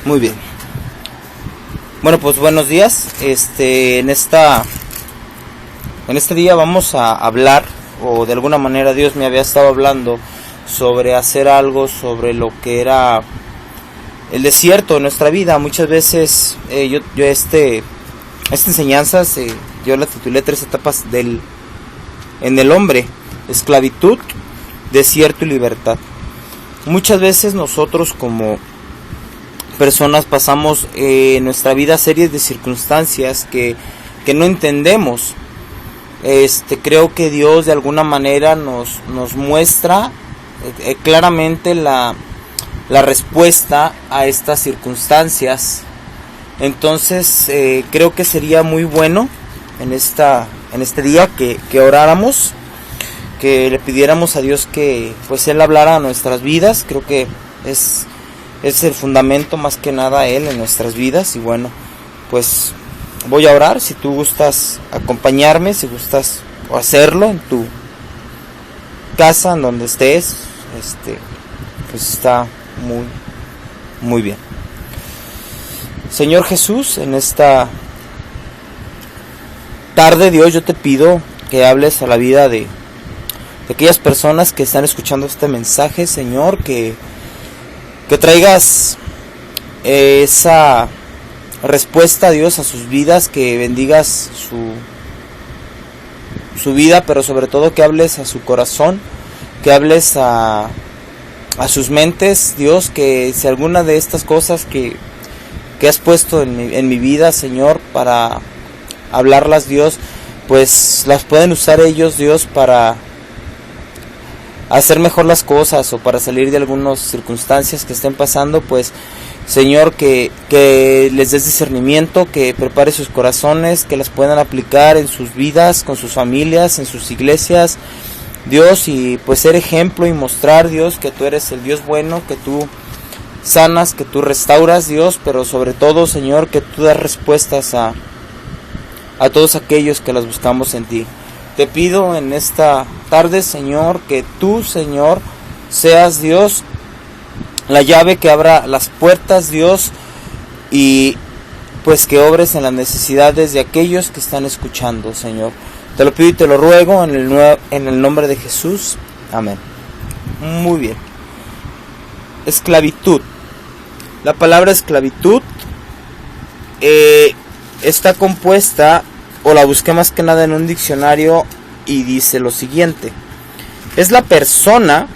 Muy bien. Bueno, pues buenos días. En este día vamos a hablar, o de alguna manera Dios me había estado hablando sobre hacer algo sobre lo que era el desierto en nuestra vida. Muchas veces esta enseñanza yo la titulé 3 etapas en el hombre: esclavitud, desierto y libertad. Muchas veces nosotros como personas pasamos en nuestra vida series de circunstancias que no entendemos. Creo que Dios de alguna manera nos muestra claramente la respuesta a estas circunstancias. Entonces creo que sería muy bueno en este día que oráramos, que le pidiéramos a Dios que pues Él hablara a nuestras vidas. Creo que es el fundamento más que nada Él en nuestras vidas. Y bueno, pues voy a orar. Si tú gustas acompañarme, si gustas hacerlo en tu casa, en donde estés, pues está muy bien. Señor Jesús, en esta tarde, Dios, yo te pido que hables a la vida de aquellas personas que están escuchando este mensaje, Señor, que traigas esa respuesta, Dios, a sus vidas, que bendigas su vida, pero sobre todo que hables a su corazón, que hables a sus mentes, Dios, que si alguna de estas cosas que has puesto en mi vida, Señor, para hablarlas, Dios, pues las pueden usar ellos, Dios, para hacer mejor las cosas o para salir de algunas circunstancias que estén pasando. Pues Señor, que les des discernimiento, que prepare sus corazones, que las puedan aplicar en sus vidas, con sus familias, en sus iglesias, Dios, y pues ser ejemplo y mostrar, Dios, que tú eres el Dios bueno, que tú sanas, que tú restauras, Dios, pero sobre todo, Señor, que tú das respuestas a todos aquellos que las buscamos en ti. Te pido en esta tarde, Señor, que tú, Señor, seas, Dios, la llave que abra las puertas, Dios, y pues que obres en las necesidades de aquellos que están escuchando, Señor. Te lo pido y te lo ruego en el nombre de Jesús. Amén. Muy bien. Esclavitud. La palabra esclavitud está compuesta, o la busqué más que nada en un diccionario, y dice lo siguiente: es la persona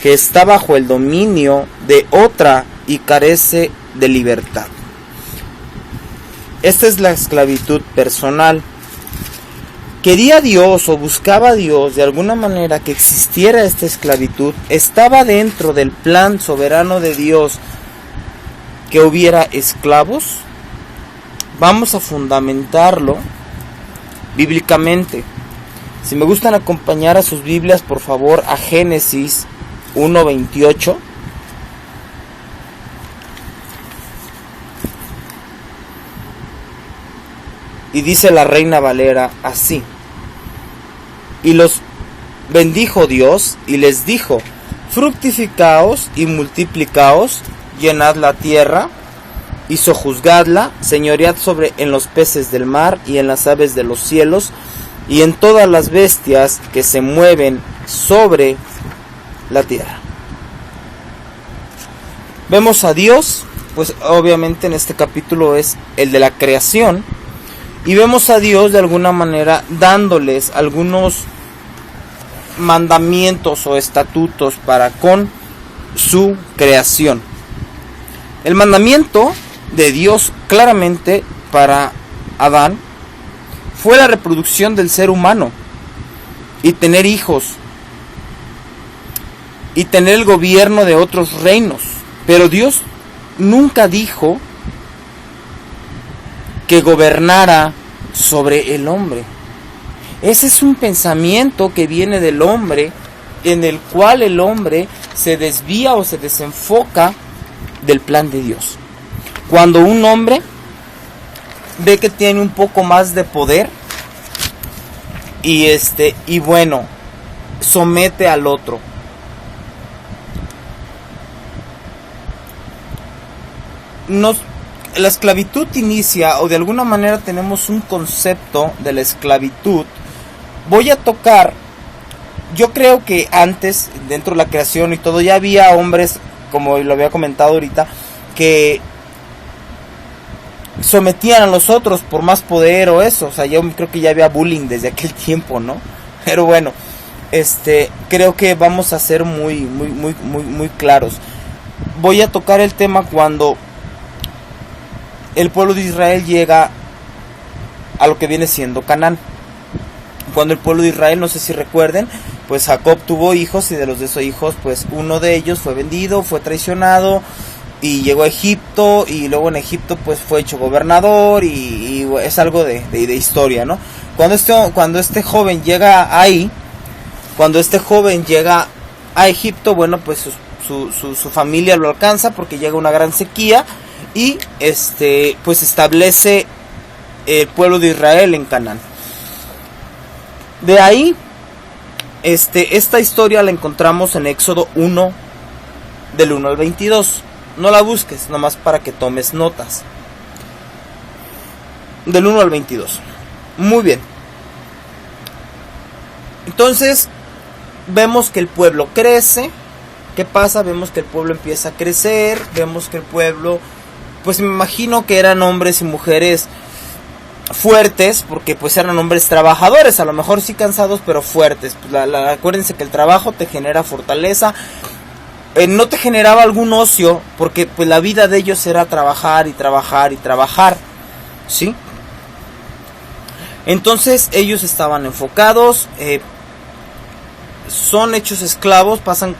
que está bajo el dominio de otra y carece de libertad. Esta es la esclavitud personal. Quería Dios, o buscaba Dios de alguna manera que existiera esta esclavitud. Estaba dentro del plan soberano de Dios que hubiera esclavos. Vamos a fundamentarlo bíblicamente. Si me gustan acompañar a sus Biblias, por favor, a Génesis 1:28. Y dice la Reina Valera así: y los bendijo Dios y les dijo: fructificaos y multiplicaos, llenad la tierra y sojuzgadla, señoread en los peces del mar y en las aves de los cielos y en todas las bestias que se mueven sobre la tierra. Vemos a Dios, pues obviamente en este capítulo es el de la creación, y vemos a Dios de alguna manera dándoles algunos mandamientos o estatutos para con su creación. El mandamiento de Dios claramente para Adán fue la reproducción del ser humano y tener hijos y tener el gobierno de otros reinos. Pero Dios nunca dijo que gobernara sobre el hombre. Ese es un pensamiento que viene del hombre, en el cual el hombre se desvía o se desenfoca del plan de Dios. Cuando un hombre ve que tiene un poco más de poder y bueno, somete al otro. la esclavitud inicia, o de alguna manera tenemos un concepto de la esclavitud. Voy a tocar, yo creo que antes, dentro de la creación y todo, ya había hombres, como lo había comentado ahorita, que sometían a los otros por más poder o eso. O sea, yo creo que ya había bullying desde aquel tiempo, ¿no? Pero bueno, creo que vamos a ser muy claros. Voy a tocar el tema cuando el pueblo de Israel llega a lo que viene siendo Canaán. Cuando el pueblo de Israel, no sé si recuerden, pues Jacob tuvo hijos, y de los de esos hijos, pues uno de ellos fue vendido, fue traicionado y llegó a Egipto, y luego en Egipto pues fue hecho gobernador, y es algo de historia, ¿no? Cuando este joven llega ahí, cuando este joven llega a Egipto, bueno, pues su familia lo alcanza porque llega una gran sequía, y pues establece el pueblo de Israel en Canaán. De ahí, esta historia la encontramos en Éxodo 1, del 1 al 22. No la busques, nomás para que tomes notas. Del 1 al 22. Muy bien. Entonces, vemos que el pueblo crece. ¿Qué pasa? Vemos que el pueblo empieza a crecer. Vemos que el pueblo, pues me imagino que eran hombres y mujeres fuertes, porque pues eran hombres trabajadores, a lo mejor sí cansados, pero fuertes. Pues acuérdense que el trabajo te genera fortaleza. No te generaba algún ocio, porque pues la vida de ellos era trabajar y trabajar y trabajar, ¿sí? Entonces ellos estaban enfocados, son hechos esclavos, pasan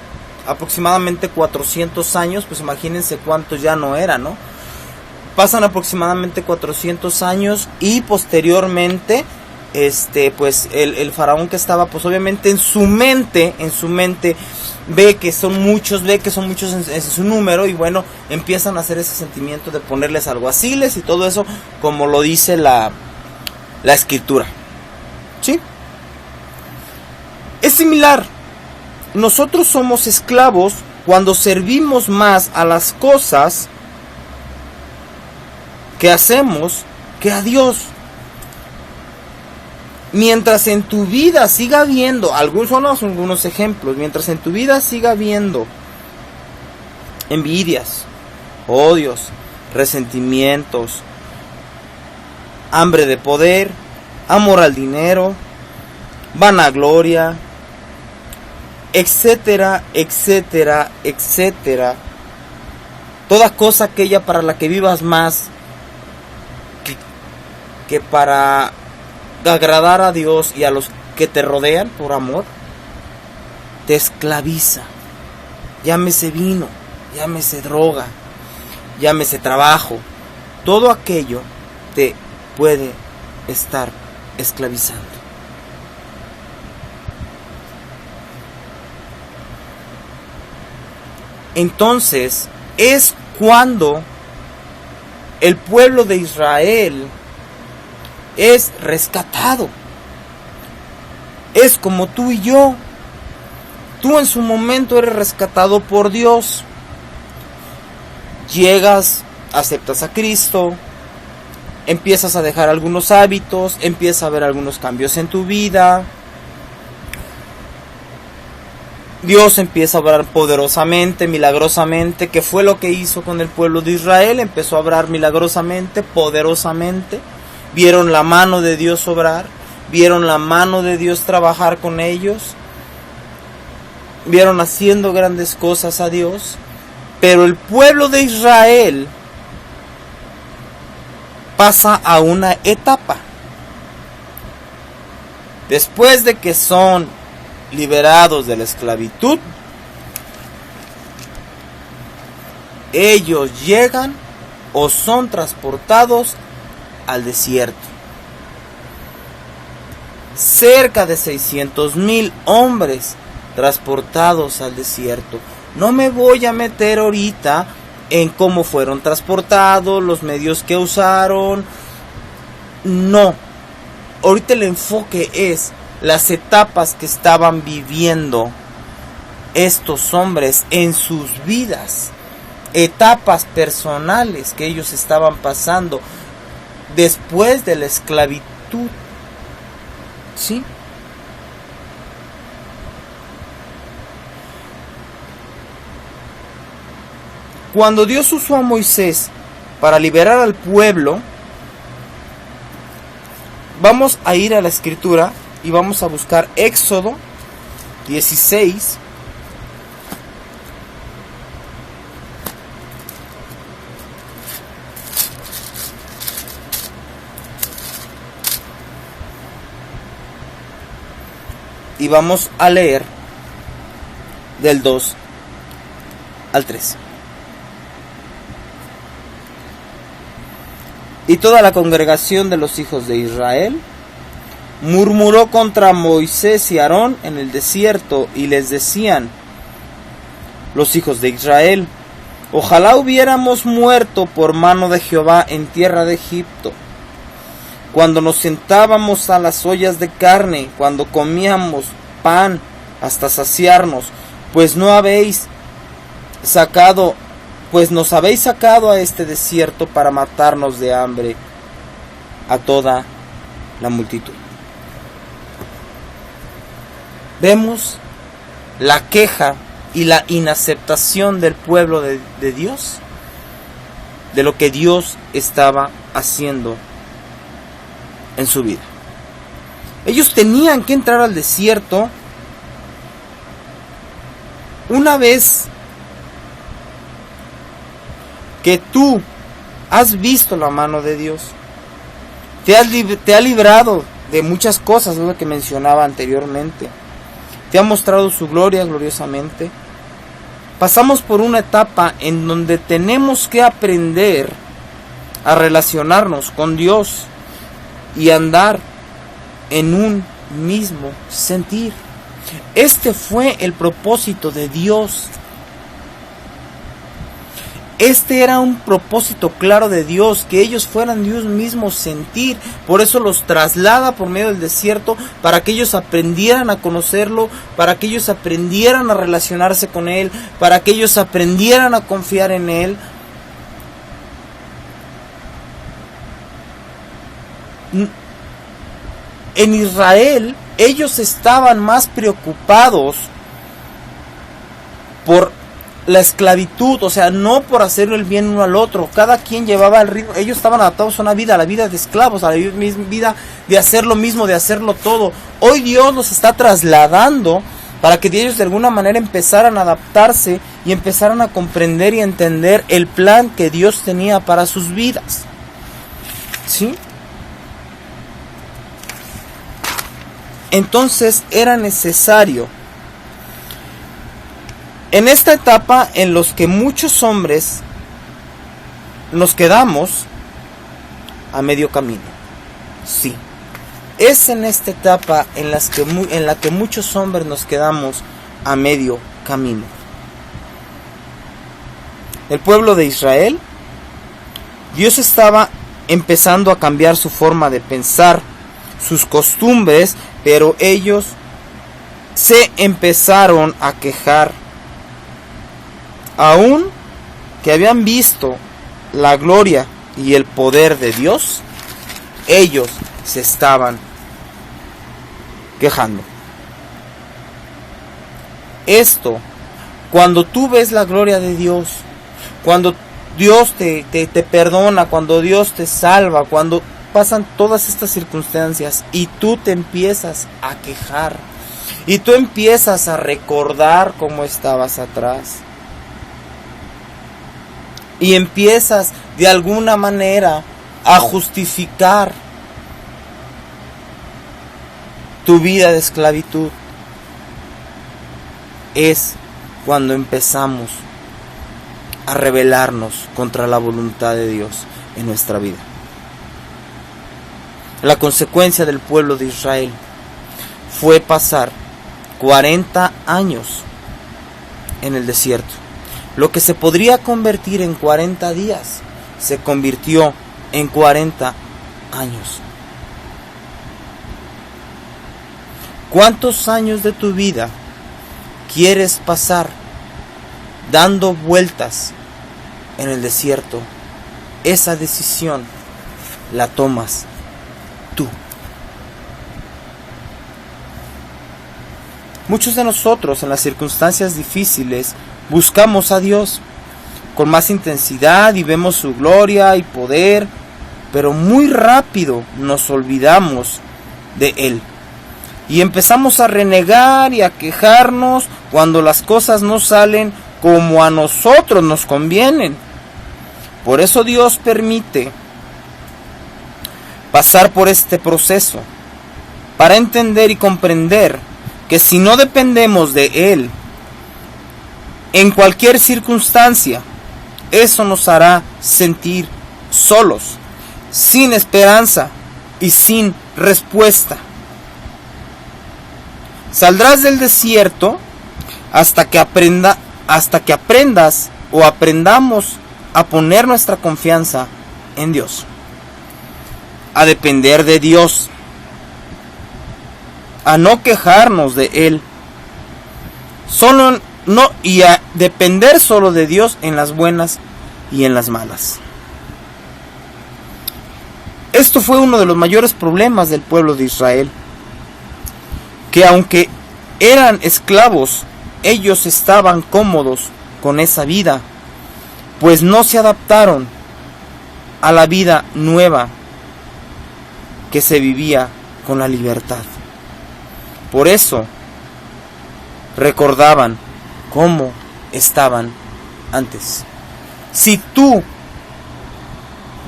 aproximadamente 400 años, pues imagínense cuántos ya no eran, ¿no? Pasan aproximadamente 400 años, y posteriormente pues el faraón que estaba, pues obviamente en su mente ve que son muchos en su número, y bueno, empiezan a hacer ese sentimiento de ponerles alguaciles y todo eso, como lo dice la escritura, ¿sí? Es similar. Nosotros somos esclavos cuando servimos más a las cosas que hacemos que a Dios. Mientras en tu vida siga habiendo, algunos ejemplos, mientras en tu vida siga habiendo envidias, odios, resentimientos, hambre de poder, amor al dinero, vanagloria, etcétera, etcétera, etcétera, toda cosa aquella para la que vivas más que para agradar a Dios y a los que te rodean por amor, te esclaviza. Llámese vino, llámese droga, llámese trabajo, todo aquello te puede estar esclavizando. Entonces es cuando el pueblo de Israel es rescatado. Es como tú y yo. Tú en su momento eres rescatado por Dios. Llegas, aceptas a Cristo, empiezas a dejar algunos hábitos, empieza a haber algunos cambios en tu vida. Dios empieza a obrar poderosamente, milagrosamente, que fue lo que hizo con el pueblo de Israel. Empezó a obrar milagrosamente, poderosamente. Vieron la mano de Dios obrar, vieron la mano de Dios trabajar con ellos, vieron haciendo grandes cosas a Dios. Pero el pueblo de Israel pasa a una etapa. Después de que son liberados de la esclavitud, ellos llegan o son transportados al desierto. Cerca de 600,000 hombres transportados al desierto. No me voy a meter ahorita en cómo fueron transportados, los medios que usaron. No. Ahorita el enfoque es las etapas que estaban viviendo estos hombres en sus vidas. etapas personales que ellos estaban pasando después de la esclavitud. ¿Sí? Cuando Dios usó a Moisés para liberar al pueblo, vamos a ir a la escritura y vamos a buscar Éxodo 16. Y vamos a leer del 2 al 3. Y toda la congregación de los hijos de Israel murmuró contra Moisés y Aarón en el desierto, y les decían los hijos de Israel: ojalá hubiéramos muerto por mano de Jehová en tierra de Egipto, cuando nos sentábamos a las ollas de carne, cuando comíamos pan hasta saciarnos, pues nos habéis sacado a este desierto para matarnos de hambre a toda la multitud. Vemos la queja y la inaceptación del pueblo de Dios, de lo que Dios estaba haciendo en su vida. Ellos tenían que entrar al desierto una vez que tú has visto la mano de Dios, te ha librado de muchas cosas, lo que mencionaba anteriormente, te ha mostrado su gloria gloriosamente. Pasamos por una etapa en donde tenemos que aprender a relacionarnos con Dios y andar en un mismo sentir. Este fue el propósito de Dios. Este era un propósito claro de Dios, que ellos fueran de un mismo sentir. Por eso los traslada por medio del desierto, para que ellos aprendieran a conocerlo, para que ellos aprendieran a relacionarse con Él, para que ellos aprendieran a confiar en Él. En Israel, ellos estaban más preocupados por la esclavitud, o sea, no por hacer el bien uno al otro. Cada quien llevaba el ritmo. Ellos estaban adaptados a una vida, a la vida de esclavos, a la vida de hacer lo mismo, de hacerlo todo. Hoy Dios los está trasladando para que ellos de alguna manera empezaran a adaptarse y empezaran a comprender y entender el plan que Dios tenía para sus vidas. ¿Sí? Entonces era necesario, en esta etapa en los que muchos hombres nos quedamos a medio camino. Sí, es en esta etapa en la que muchos hombres nos quedamos a medio camino. El pueblo de Israel, Dios estaba empezando a cambiar su forma de pensar, sus costumbres, pero ellos se empezaron a quejar. Aún que habían visto la gloria y el poder de Dios, ellos se estaban quejando. Esto, cuando tú ves la gloria de Dios, cuando Dios te perdona, cuando Dios te salva, cuando pasan todas estas circunstancias y tú te empiezas a quejar y tú empiezas a recordar cómo estabas atrás y empiezas de alguna manera a justificar tu vida de esclavitud, es cuando empezamos a rebelarnos contra la voluntad de Dios en nuestra vida. La consecuencia del pueblo de Israel fue pasar 40 años en el desierto. Lo que se podría convertir en 40 días, se convirtió en 40 años. ¿Cuántos años de tu vida quieres pasar dando vueltas en el desierto, esa decisión la tomas tú. Muchos de nosotros en las circunstancias difíciles buscamos a Dios con más intensidad y vemos su gloria y poder, pero muy rápido nos olvidamos de Él. Y empezamos a renegar y a quejarnos cuando las cosas no salen como a nosotros nos convienen. Por eso Dios permite pasar por este proceso, para entender y comprender que si no dependemos de Él, en cualquier circunstancia, eso nos hará sentir solos, sin esperanza y sin respuesta. Saldrás del desierto hasta que aprendas o aprendamos a poner nuestra confianza en Dios, a depender de Dios, a no quejarnos de Él, y a depender solo de Dios en las buenas y en las malas. Esto fue uno de los mayores problemas del pueblo de Israel, que aunque eran esclavos, ellos estaban cómodos con esa vida, pues no se adaptaron a la vida nueva que se vivía con la libertad. Por eso recordaban cómo estaban antes. Si tú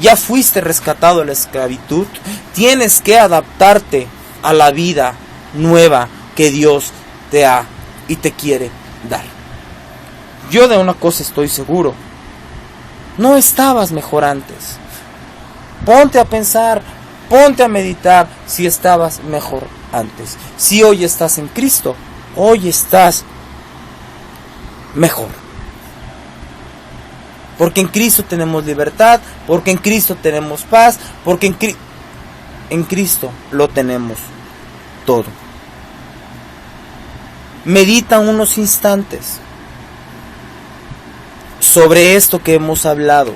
ya fuiste rescatado de la esclavitud, tienes que adaptarte a la vida nueva que Dios te ha y te quiere dar. Yo de una cosa estoy seguro: no estabas mejor antes. Ponte a pensar, ponte a meditar si estabas mejor antes. Si hoy estás en Cristo, hoy estás mejor. Porque en Cristo tenemos libertad, porque en Cristo tenemos paz, porque en Cristo lo tenemos todo. Medita unos instantes sobre esto que hemos hablado.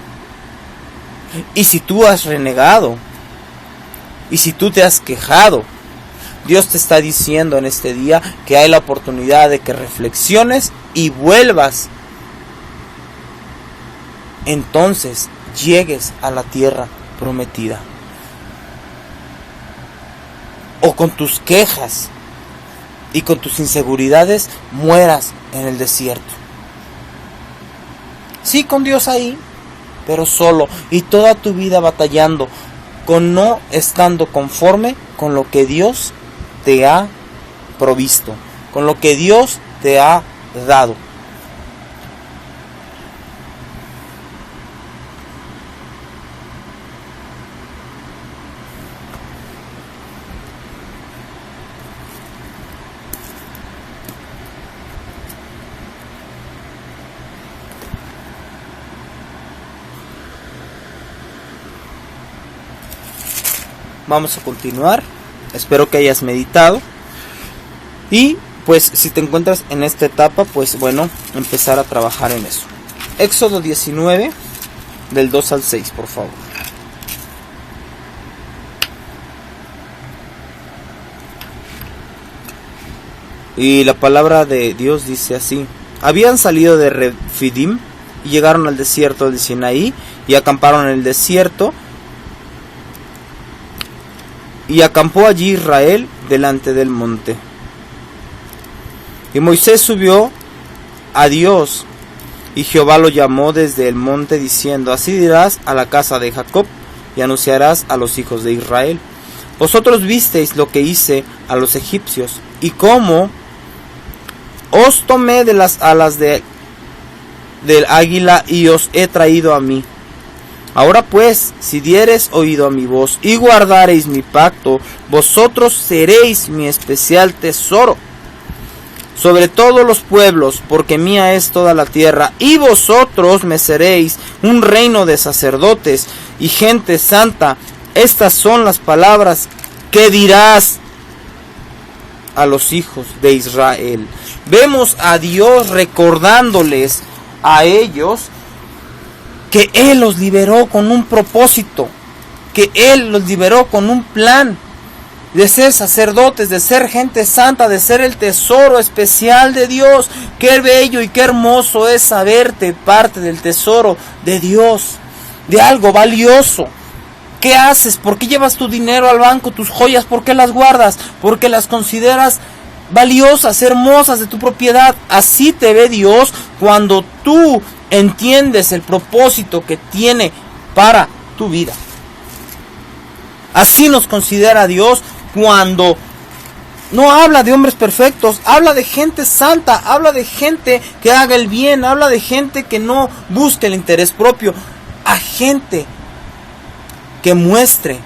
Y si tú has renegado, y si tú te has quejado, Dios te está diciendo en este día que hay la oportunidad de que reflexiones y vuelvas. Entonces llegues a la tierra prometida. O con tus quejas y con tus inseguridades mueras en el desierto. Sí, con Dios ahí, pero solo, y toda tu vida batallando, con no estando conforme con lo que Dios te ha provisto, con lo que Dios te ha dado. Vamos a continuar. Espero que hayas meditado. Y pues si te encuentras en esta etapa, pues bueno, empezar a trabajar en eso. Éxodo 19, del 2 al 6, por favor. Y la palabra de Dios dice así: habían salido de Refidim y llegaron al desierto de Sinaí y acamparon en el desierto. Y acampó allí Israel delante del monte. Y Moisés subió a Dios, y Jehová lo llamó desde el monte diciendo: así dirás a la casa de Jacob, y anunciarás a los hijos de Israel: vosotros visteis lo que hice a los egipcios, y cómo os tomé de las alas del águila y os he traído a mí. Ahora pues, si diereis oído a mi voz y guardareis mi pacto, vosotros seréis mi especial tesoro sobre todos los pueblos, porque mía es toda la tierra, y vosotros me seréis un reino de sacerdotes y gente santa. Estas son las palabras que dirás a los hijos de Israel. Vemos a Dios recordándoles a ellos que Él los liberó con un propósito, que Él los liberó con un plan de ser sacerdotes, de ser gente santa, de ser el tesoro especial de Dios. Qué bello y qué hermoso es saberte parte del tesoro de Dios, de algo valioso. ¿Qué haces? ¿Por qué llevas tu dinero al banco, tus joyas? ¿Por qué las guardas? Porque las consideras valiosas, hermosas, de tu propiedad. Así te ve Dios cuando tú entiendes el propósito que tiene para tu vida. Así nos considera Dios cuando no habla de hombres perfectos, habla de gente santa, habla de gente que haga el bien, habla de gente que no busque el interés propio, a gente que muestre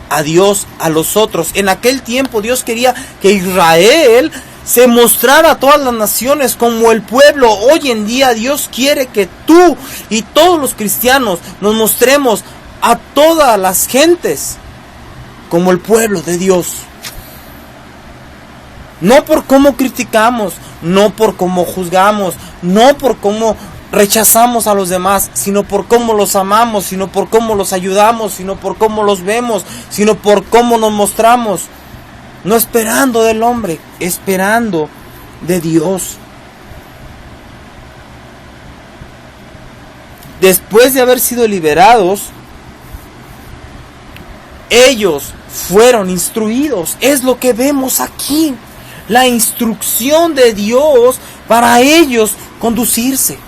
a Dios a los otros. En aquel tiempo Dios quería que Israel se mostrara a todas las naciones como el pueblo. Hoy en día Dios quiere que tú y todos los cristianos nos mostremos a todas las gentes como el pueblo de Dios. No por cómo criticamos, no por cómo juzgamos, no por cómo rechazamos a los demás, sino por cómo los amamos, sino por cómo los ayudamos, sino por cómo los vemos, sino por cómo nos mostramos. No esperando del hombre, esperando de Dios. Después de haber sido liberados, ellos fueron instruidos. Es lo que vemos aquí. La instrucción de Dios para ellos conducirse.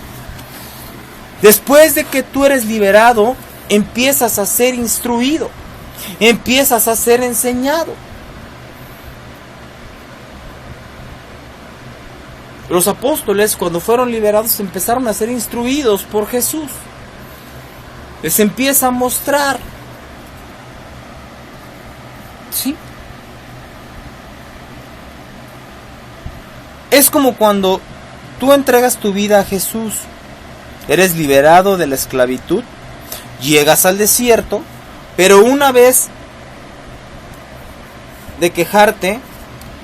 Después de que tú eres liberado, empiezas a ser instruido. Empiezas a ser enseñado. Los apóstoles, cuando fueron liberados, empezaron a ser instruidos por Jesús. Les empieza a mostrar. ¿Sí? Es como cuando tú entregas tu vida a Jesús. Eres liberado de la esclavitud. Llegas al desierto. Pero una vez de quejarte,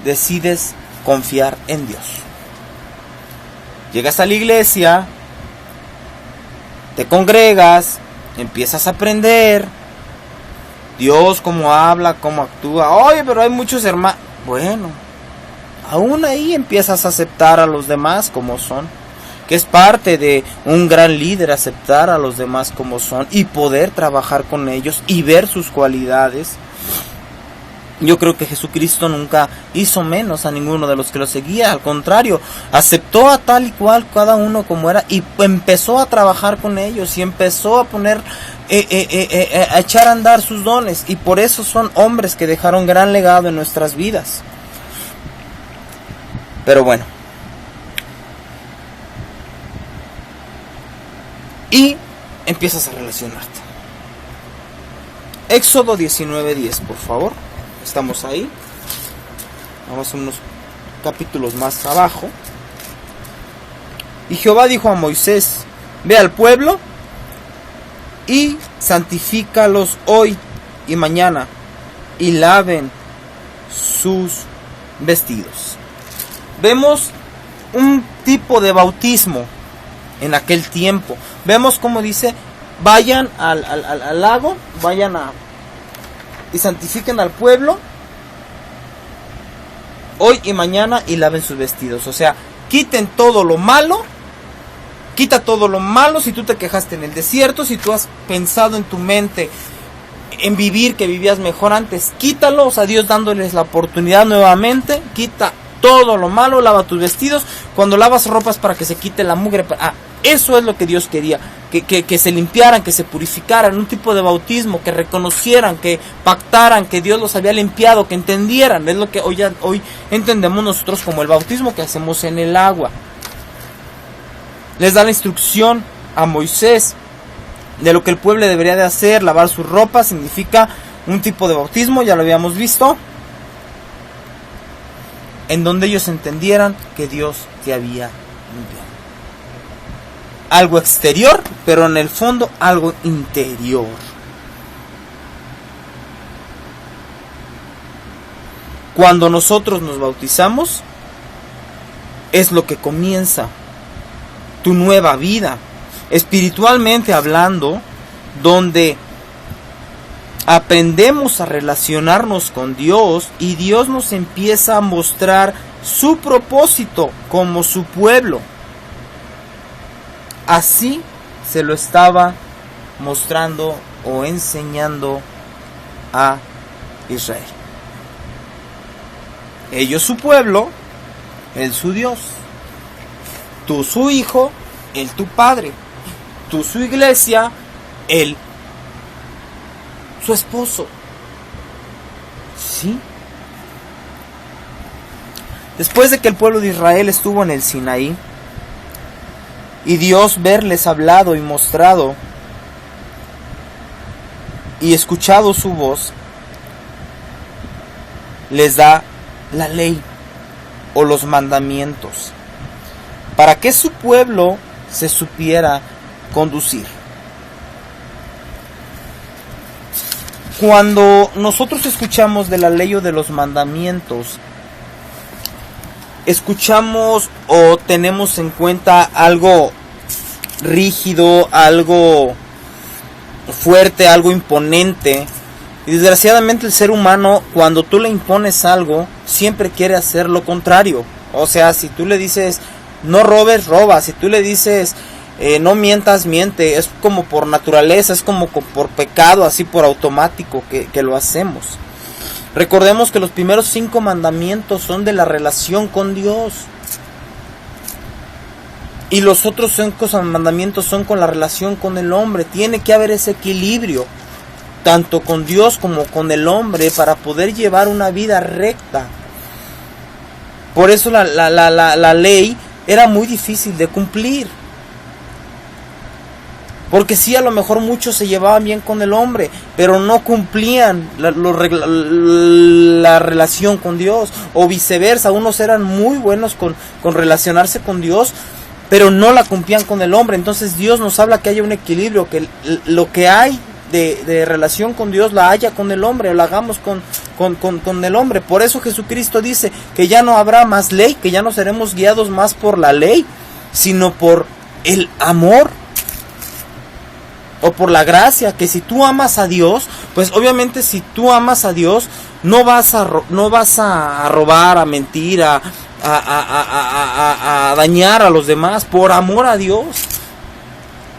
decides confiar en Dios. Llegas a la iglesia, te congregas, empiezas a aprender Dios cómo habla, cómo actúa. Oye, pero hay muchos hermanos. Bueno, aún ahí empiezas a aceptar a los demás como son, que es parte de un gran líder, aceptar a los demás como son y poder trabajar con ellos y ver sus cualidades. Yo creo que Jesucristo nunca hizo menos a ninguno de los que lo seguía. Al contrario, aceptó a tal y cual cada uno como era y empezó a trabajar con ellos y empezó a poner, a echar a andar sus dones. Y por eso son hombres que dejaron gran legado en nuestras vidas. Pero bueno. Y empiezas a relacionarte. Éxodo 19:10, por favor. Estamos ahí. Vamos a unos capítulos más abajo. Y Jehová dijo a Moisés: ve al pueblo y santifícalos hoy y mañana, y laven sus vestidos. Vemos un tipo de bautismo en aquel tiempo. Vemos como dice: vayan al lago, vayan y santifiquen al pueblo hoy y mañana y laven sus vestidos. O sea, quiten todo lo malo. Quita todo lo malo. Si tú te quejaste en el desierto, si tú has pensado en tu mente en vivir que vivías mejor antes, quítalo. O sea, Dios dándoles la oportunidad nuevamente. Quita todo lo malo, lava tus vestidos. Cuando lavas ropas, para que se quite la mugre. Eso es lo que Dios quería, que se limpiaran, que se purificaran, un tipo de bautismo, que reconocieran, que pactaran que Dios los había limpiado, que entendieran. Es lo que hoy entendemos nosotros como el bautismo que hacemos en el agua. Les da la instrucción a Moisés de lo que el pueblo debería de hacer. Lavar sus ropas significa un tipo de bautismo, ya lo habíamos visto, en donde ellos entendieran que Dios te había limpiado. Algo exterior, pero en el fondo algo interior. Cuando nosotros nos bautizamos, es lo que comienza tu nueva vida. espiritualmente hablando, donde aprendemos a relacionarnos con Dios y Dios nos empieza a mostrar su propósito como su pueblo. Así se lo estaba mostrando o enseñando a Israel. Ellos su pueblo, él su Dios. Tú su hijo, él tu padre. Tú su iglesia, él su esposo. ¿Sí? Después de que el pueblo de Israel estuvo en el Sinaí y Dios verles hablado y mostrado y escuchado su voz, les da la ley o los mandamientos para que su pueblo se supiera conducir. Cuando nosotros escuchamos de la ley o de los mandamientos, escuchamos o tenemos en cuenta algo rígido, algo fuerte, algo imponente. Y desgraciadamente el ser humano, cuando tú le impones algo, siempre quiere hacer lo contrario. O sea, si tú le dices no robes, roba. Si tú le dices no mientas, miente. Es como por naturaleza, es como por pecado, así por automático que lo hacemos. Recordemos que los primeros 5 mandamientos son de la relación con Dios. Y los otros 5 mandamientos son con la relación con el hombre. Tiene que haber ese equilibrio, tanto con Dios como con el hombre, para poder llevar una vida recta. Por eso la ley era muy difícil de cumplir. Porque sí, a lo mejor muchos se llevaban bien con el hombre, pero no cumplían la relación con Dios. O viceversa, unos eran muy buenos con relacionarse con Dios, pero no la cumplían con el hombre. Entonces Dios nos habla que haya un equilibrio, que lo que hay de relación con Dios la haya con el hombre, o la hagamos con el hombre. Por eso Jesucristo dice que ya no habrá más ley, que ya no seremos guiados más por la ley, sino por el amor o por la gracia. Que si tú amas a Dios, pues obviamente si tú amas a Dios, no vas a robar, a mentir, a dañar a los demás por amor a Dios.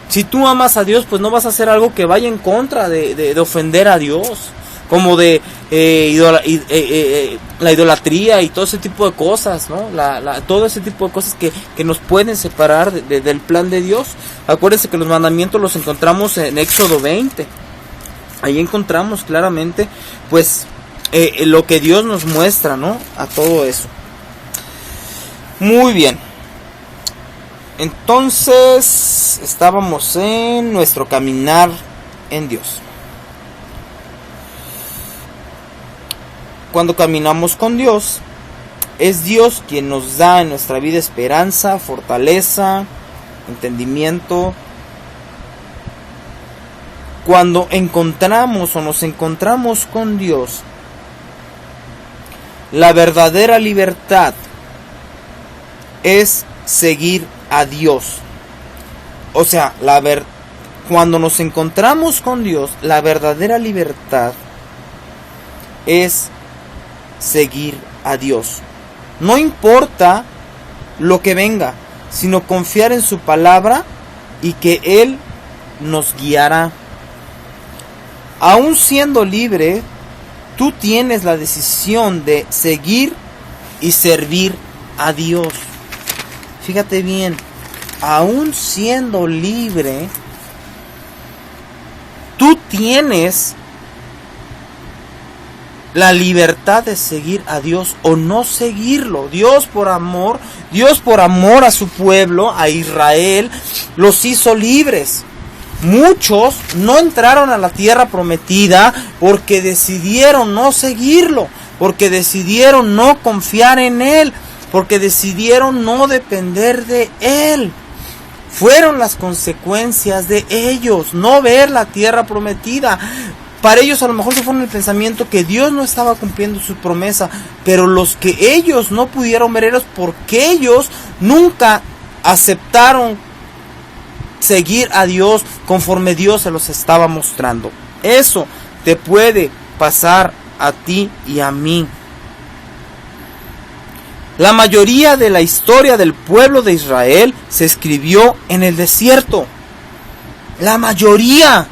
Si tú amas a Dios, pues no vas a hacer algo que vaya en contra de ofender a Dios, como de la idolatría y todo ese tipo de cosas, ¿no? Todo ese tipo de cosas que nos pueden separar del plan de Dios. Acuérdense que los mandamientos los encontramos en Éxodo 20. Ahí encontramos claramente, pues, lo que Dios nos muestra, ¿no? A todo eso. Muy bien. Entonces, estábamos en nuestro caminar en Dios. Cuando caminamos con Dios, es Dios quien nos da en nuestra vida esperanza, fortaleza, entendimiento. Cuando encontramos o nos encontramos con Dios, la verdadera libertad es seguir a Dios. O sea, cuando nos encontramos con Dios, la verdadera libertad es seguir a Dios. No importa lo que venga, sino confiar en su palabra y que Él nos guiará. Aún siendo libre, tú tienes la decisión de seguir y servir a Dios. Fíjate bien, aún siendo libre, tú tienes la libertad de seguir a Dios o no seguirlo. Dios por amor a su pueblo, a Israel, los hizo libres. Muchos no entraron a la tierra prometida porque decidieron no seguirlo, porque decidieron no confiar en Él, porque decidieron no depender de Él. Fueron las consecuencias de ellos no ver la tierra prometida. Para ellos a lo mejor se fue en el pensamiento que Dios no estaba cumpliendo su promesa, pero los que ellos no pudieron ver era porque ellos nunca aceptaron seguir a Dios conforme Dios se los estaba mostrando. Eso te puede pasar a ti y a mí. La mayoría de la historia del pueblo de Israel se escribió en el desierto. La mayoría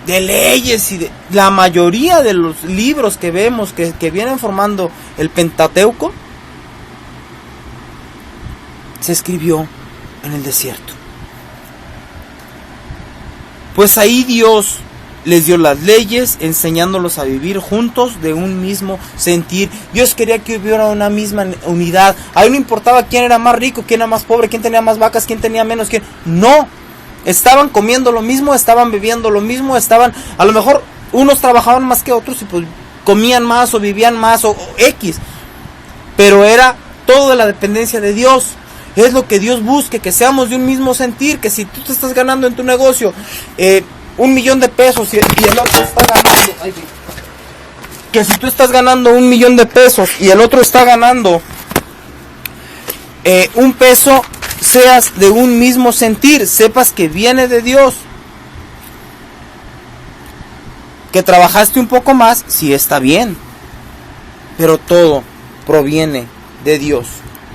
de leyes y la mayoría de los libros que vemos que vienen formando el Pentateuco se escribió en el desierto. Pues ahí Dios les dio las leyes, enseñándolos a vivir juntos de un mismo sentir. Dios quería que hubiera una misma unidad. Ahí no importaba quién era más rico, quién era más pobre, quién tenía más vacas, quién tenía menos, quién. No. Estaban comiendo lo mismo, estaban bebiendo lo mismo, a lo mejor unos trabajaban más que otros y pues comían más o vivían más o X. Pero era todo de la dependencia de Dios. Es lo que Dios busque, que seamos de un mismo sentir, que si tú te estás ganando en tu negocio $1,000,000 de pesos y el otro está ganando, que si tú estás ganando $1,000,000 de pesos y el otro está ganando $1 peso, seas de un mismo sentir, sepas que viene de Dios. Que trabajaste un poco más, sí está bien, pero todo proviene de Dios.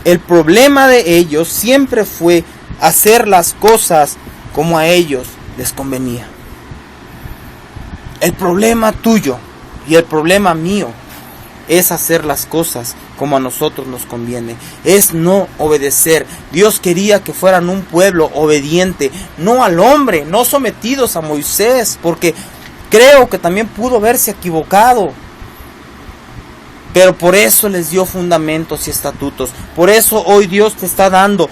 El problema de ellos siempre fue hacer las cosas como a ellos les convenía. El problema tuyo y el problema mío es hacer las cosas como a nosotros nos conviene, es no obedecer. Dios quería que fueran un pueblo obediente, no al hombre, no sometidos a Moisés, porque creo que también pudo haberse equivocado. Pero por eso les dio fundamentos y estatutos. Por eso hoy Dios te está dando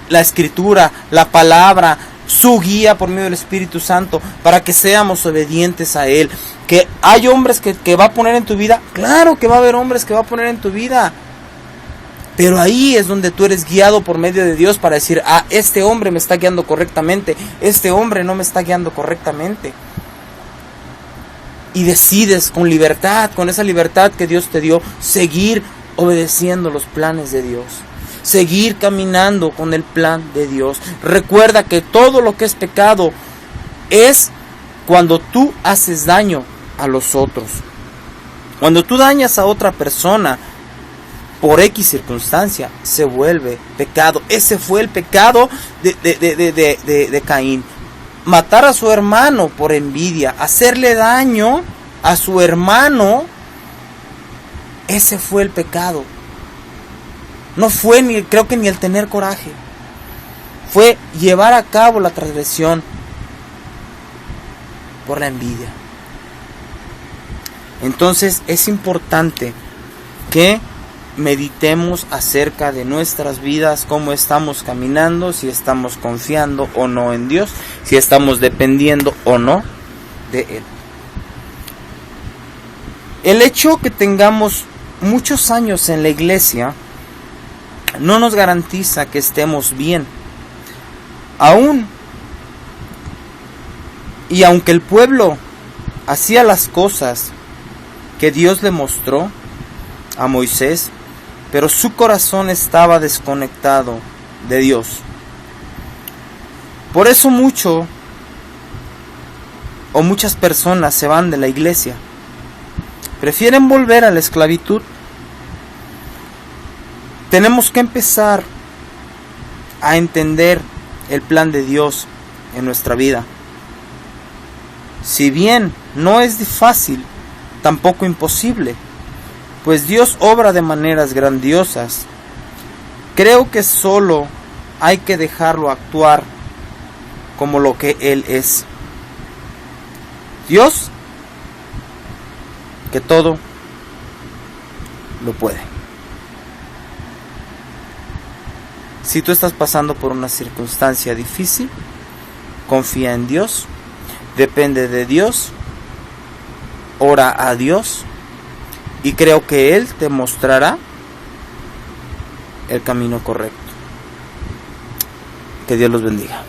la escritura, la palabra, su guía por medio del Espíritu Santo, para que seamos obedientes a Él. Que hay hombres que va a poner en tu vida, claro que va a haber hombres que va a poner en tu vida, pero ahí es donde tú eres guiado por medio de Dios para decir, este hombre me está guiando correctamente, este hombre no me está guiando correctamente. Y decides con libertad, con esa libertad que Dios te dio, seguir obedeciendo los planes de Dios. Seguir caminando con el plan de Dios. Recuerda que todo lo que es pecado es cuando tú haces daño a los otros. Cuando tú dañas a otra persona por X circunstancia, se vuelve pecado. Ese fue el pecado de Caín. Matar a su hermano por envidia, hacerle daño a su hermano, ese fue el pecado. No fue creo que ni el tener coraje, fue llevar a cabo la transgresión por la envidia. Entonces es importante que meditemos acerca de nuestras vidas, cómo estamos caminando, si estamos confiando o no en Dios, si estamos dependiendo o no de Él. El hecho que tengamos muchos años en la iglesia no nos garantiza que estemos bien. Aún y aunque el pueblo hacía las cosas que Dios le mostró a Moisés, pero su corazón estaba desconectado de Dios. Por eso muchas personas se van de la iglesia. Prefieren volver a la esclavitud. Tenemos que empezar a entender el plan de Dios en nuestra vida. Si bien no es fácil, tampoco imposible, pues Dios obra de maneras grandiosas. Creo que solo hay que dejarlo actuar como lo que Él es. Dios, que todo lo puede. Si tú estás pasando por una circunstancia difícil, confía en Dios, depende de Dios, ora a Dios, y creo que Él te mostrará el camino correcto. Que Dios los bendiga.